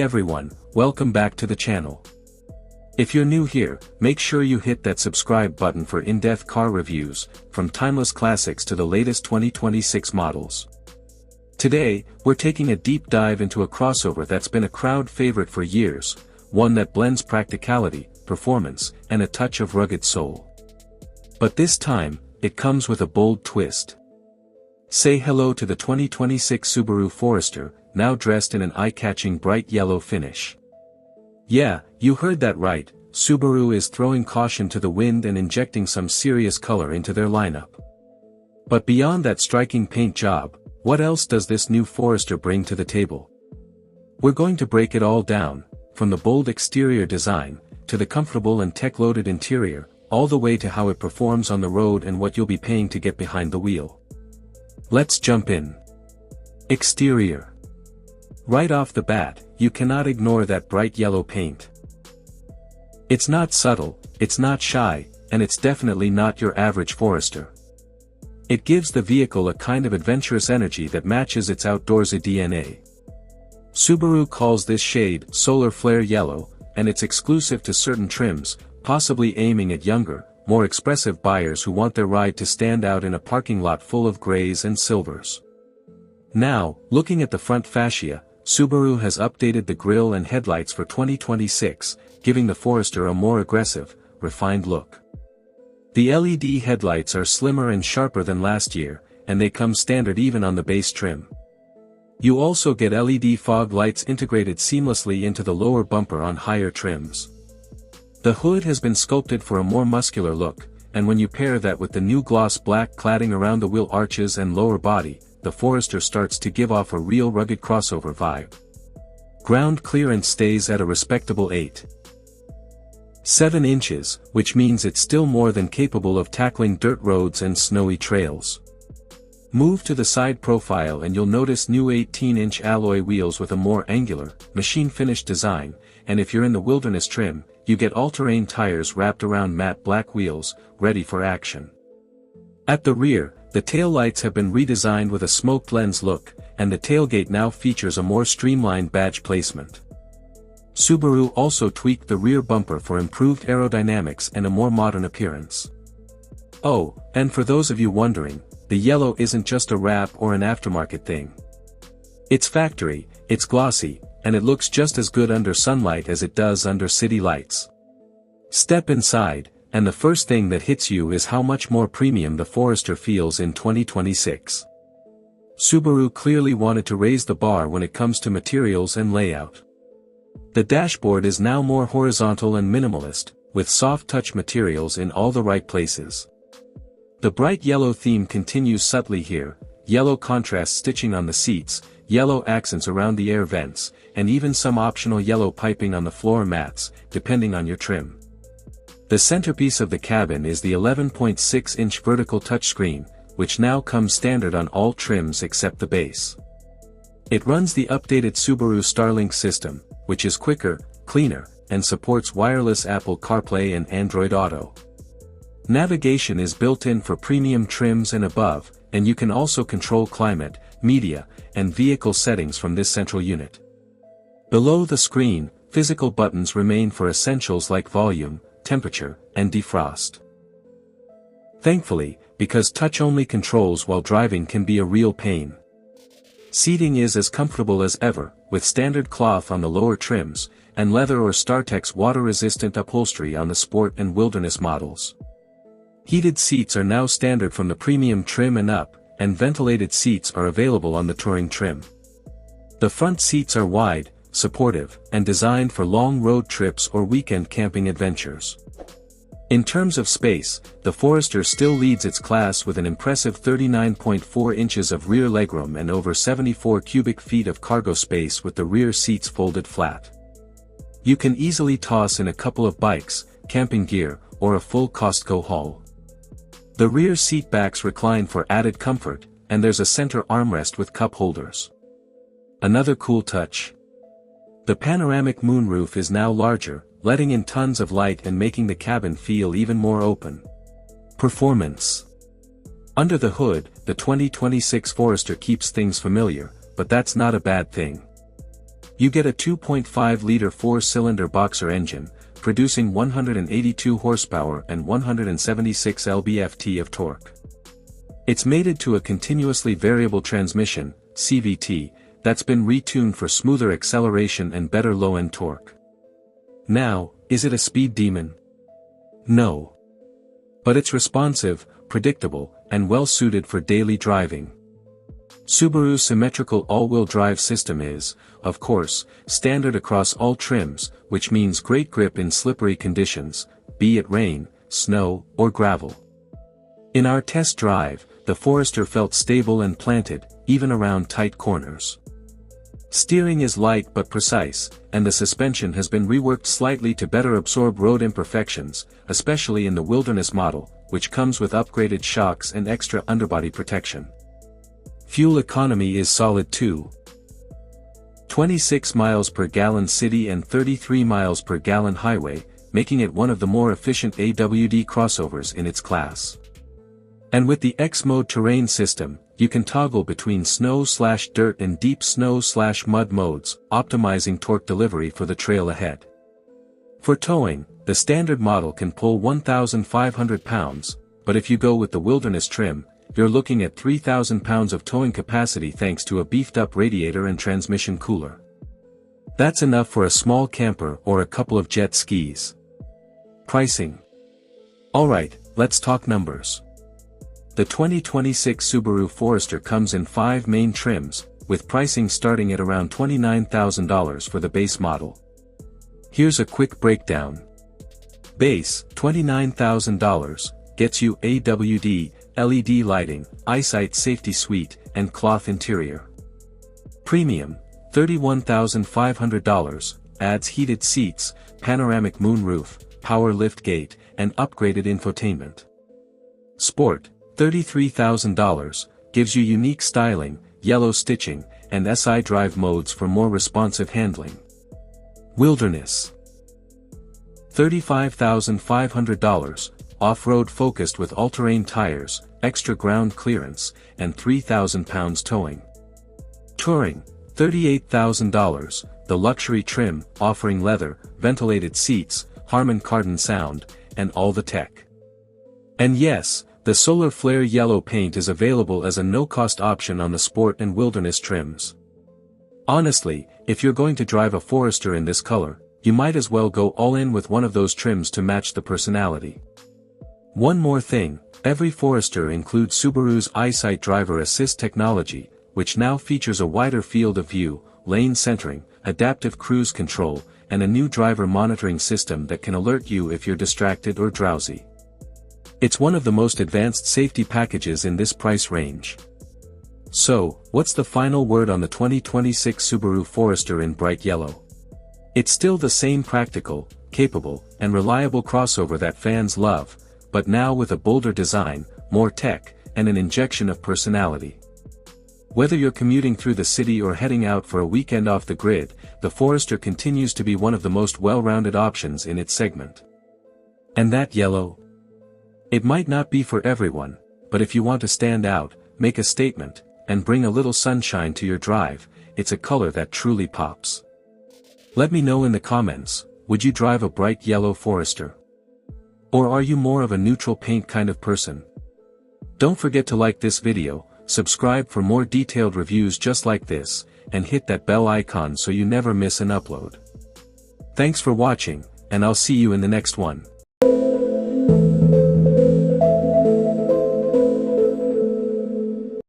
everyone, welcome back to the channel. If you're new here, make sure you hit that subscribe button for in-depth car reviews, from timeless classics to the latest 2026 models. Today, we're taking a deep dive into a crossover that's been a crowd favorite for years, one that blends practicality, performance, and a touch of rugged soul. But this time, it comes with a bold twist. Say hello to the 2026 Subaru Forester, now dressed in an eye-catching bright yellow finish. Yeah, you heard that right, Subaru is throwing caution to the wind and injecting some serious color into their lineup. But beyond that striking paint job, what else does this new Forester bring to the table? We're going to break it all down, from the bold exterior design, to the comfortable and tech-loaded interior, all the way to how it performs on the road and what you'll be paying to get behind the wheel. Let's jump in. Exterior. Right off the bat, you cannot ignore that bright yellow paint. It's not subtle, it's not shy, and it's definitely not your average Forester. It gives the vehicle a kind of adventurous energy that matches its outdoorsy DNA. Subaru calls this shade solar flare yellow, and it's exclusive to certain trims, possibly aiming at younger, more expressive buyers who want their ride to stand out in a parking lot full of grays and silvers. Now, looking at the front fascia, Subaru has updated the grille and headlights for 2026, giving the Forester a more aggressive, refined look. The LED headlights are slimmer and sharper than last year, and they come standard even on the base trim. You also get LED fog lights integrated seamlessly into the lower bumper on higher trims. The hood has been sculpted for a more muscular look, and when you pair that with the new gloss black cladding around the wheel arches and lower body, the Forester starts to give off a real rugged crossover vibe. Ground clearance stays at a respectable 8.7 inches, which means it's still more than capable of tackling dirt roads and snowy trails. Move to the side profile and you'll notice new 18-inch alloy wheels with a more angular, machine-finished design, and if you're in the wilderness trim, you get all-terrain tires wrapped around matte black wheels, ready for action. At the rear, the taillights have been redesigned with a smoked lens look, and the tailgate now features a more streamlined badge placement. Subaru also tweaked the rear bumper for improved aerodynamics and a more modern appearance. Oh, and for those of you wondering, the yellow isn't just a wrap or an aftermarket thing. It's factory, it's glossy, and it looks just as good under sunlight as it does under city lights. Step inside, and the first thing that hits you is how much more premium the Forester feels in 2026. Subaru clearly wanted to raise the bar when it comes to materials and layout. The dashboard is now more horizontal and minimalist, with soft touch materials in all the right places. The bright yellow theme continues subtly here, yellow contrast stitching on the seats, yellow accents around the air vents, and even some optional yellow piping on the floor mats, depending on your trim. The centerpiece of the cabin is the 11.6-inch vertical touchscreen, which now comes standard on all trims except the base. It runs the updated Subaru Starlink system, which is quicker, cleaner, and supports wireless Apple CarPlay and Android Auto. Navigation is built in for premium trims and above, and you can also control climate, media, and vehicle settings from this central unit. Below the screen, physical buttons remain for essentials like volume, temperature, and defrost. Thankfully, because touch-only controls while driving can be a real pain. Seating is as comfortable as ever, with standard cloth on the lower trims, and leather or Startex water-resistant upholstery on the Sport and Wilderness models. Heated seats are now standard from the premium trim and up, and ventilated seats are available on the touring trim. The front seats are wide, supportive, and designed for long road trips or weekend camping adventures. In terms of space, the Forester still leads its class with an impressive 39.4 inches of rear legroom and over 74 cubic feet of cargo space with the rear seats folded flat. You can easily toss in a couple of bikes, camping gear, or a full Costco haul. The rear seat backs recline for added comfort, and there's a center armrest with cup holders. Another cool touch. The panoramic moonroof is now larger, letting in tons of light and making the cabin feel even more open. Performance. Under the hood, the 2026 Forester keeps things familiar, but that's not a bad thing. You get a 2.5-liter 4-cylinder boxer engine, producing 182 horsepower and 176 lb-ft of torque. It's mated to a continuously variable transmission, CVT, that's been retuned for smoother acceleration and better low-end torque. Now, is it a speed demon? No. But it's responsive, predictable, and well-suited for daily driving. Subaru's symmetrical all-wheel drive system is, of course, standard across all trims, which means great grip in slippery conditions, be it rain, snow, or gravel. In our test drive, the Forester felt stable and planted, even around tight corners. Steering is light but precise, and the suspension has been reworked slightly to better absorb road imperfections, especially in the Wilderness model, which comes with upgraded shocks and extra underbody protection. Fuel economy is solid too. 26 miles per gallon city and 33 miles per gallon highway, making it one of the more efficient AWD crossovers in its class. And with the X-Mode terrain system, you can toggle between snow/dirt and deep snow/mud modes, optimizing torque delivery for the trail ahead. For towing, the standard model can pull 1,500 pounds, but if you go with the Wilderness trim, you're looking at 3,000 pounds of towing capacity thanks to a beefed-up radiator and transmission cooler. That's enough for a small camper or a couple of jet skis. Pricing. Alright, let's talk numbers. The 2026 Subaru Forester comes in 5 main trims, with pricing starting at around $29,000 for the base model. Here's a quick breakdown. Base, $29,000, gets you AWD, LED lighting, eyesight safety suite, and cloth interior. Premium, $31,500, adds heated seats, panoramic moonroof, power lift gate, and upgraded infotainment. Sport, $33,000, gives you unique styling, yellow stitching, and SI drive modes for more responsive handling. Wilderness, $35,500, off-road focused with all-terrain tires, extra ground clearance, and 3,000 pounds towing. Touring, $38,000, the luxury trim, offering leather, ventilated seats, Harman Kardon sound, and all the tech. And yes, the solar flare yellow paint is available as a no-cost option on the Sport and Wilderness trims. Honestly, if you're going to drive a Forester in this color, you might as well go all in with one of those trims to match the personality. One more thing, every Forester includes Subaru's EyeSight driver assist technology, which now features a wider field of view, lane centering, adaptive cruise control, and a new driver monitoring system that can alert you if you're distracted or drowsy. It's one of the most advanced safety packages in this price range. So, what's the final word on the 2026 Subaru Forester in bright yellow? It's still the same practical, capable, and reliable crossover that fans love, but now with a bolder design, more tech, and an injection of personality. Whether you're commuting through the city or heading out for a weekend off the grid, the Forester continues to be one of the most well-rounded options in its segment. And that yellow? It might not be for everyone, but if you want to stand out, make a statement, and bring a little sunshine to your drive, it's a color that truly pops. Let me know in the comments, would you drive a bright yellow Forester? Or are you more of a neutral paint kind of person? Don't forget to like this video, subscribe for more detailed reviews just like this, and hit that bell icon so you never miss an upload. Thanks for watching, and I'll see you in the next one.